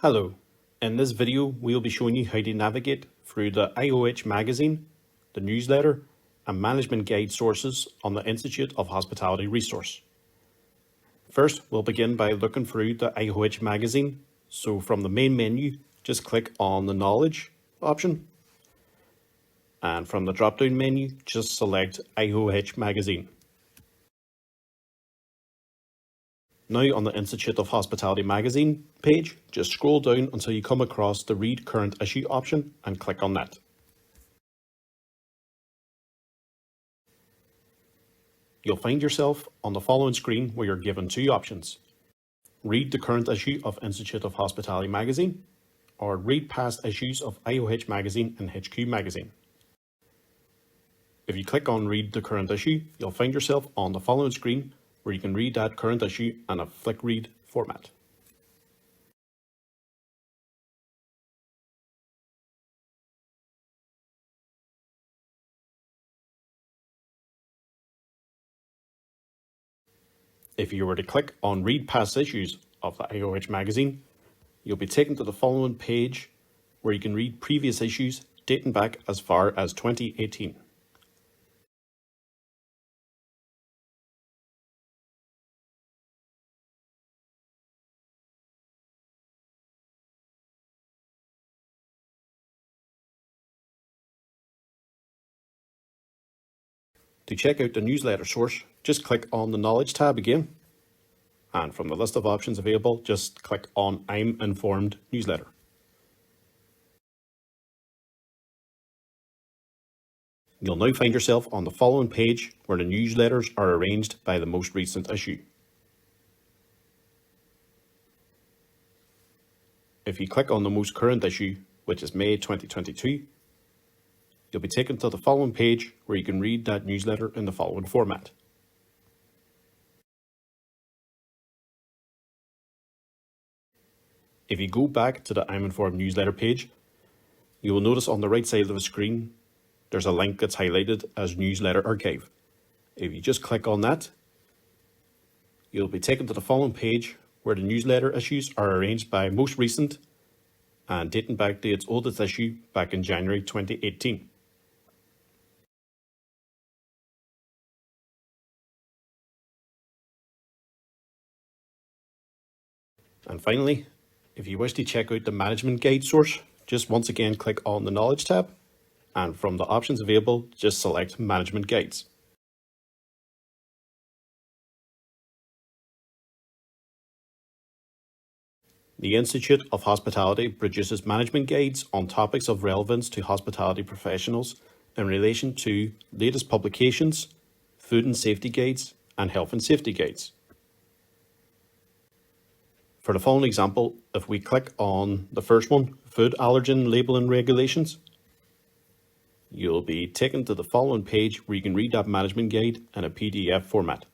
Hello, in this video we will be showing you how to navigate through the IoH Magazine, the newsletter and management guide sources on the Institute of Hospitality resource. First, we'll begin by looking through the IoH Magazine. So from the main menu, just click on the Knowledge option. And from the drop-down menu, just select IoH Magazine. Now on the Institute of Hospitality Magazine page, just scroll down until you come across the Read Current Issue option and click on that. You'll find yourself on the following screen where you're given two options. Read the current issue of Institute of Hospitality Magazine or read past issues of IoH Magazine and HQ Magazine. If you click on Read the current issue, you'll find yourself on the following screen where you can read that current issue in a flick read format. If you were to click on Read Past Issues of the IoH Magazine, you'll be taken to the following page where you can read previous issues dating back as far as 2018. To check out the newsletter source, just click on the Knowledge tab again. And from the list of options available, just click on I'm Informed Newsletter. You'll now find yourself on the following page where the newsletters are arranged by the most recent issue. If you click on the most current issue, which is May 2022, you'll be taken to the following page where you can read that newsletter in the following format. If you go back to the I'm Informed newsletter page, you will notice on the right side of the screen, there's a link that's highlighted as Newsletter Archive. If you just click on that, you'll be taken to the following page where the newsletter issues are arranged by most recent and dating back to its oldest issue back in January 2018. And finally, if you wish to check out the management guide source, just once again click on the Knowledge tab, and from the options available, just select Management Guides. The Institute of Hospitality produces management guides on topics of relevance to hospitality professionals in relation to latest publications, food and safety guides, and health and safety guides. For the following example, if we click on the first one, Food Allergen Labeling Regulations, you'll be taken to the following page where you can read that management guide in a PDF format.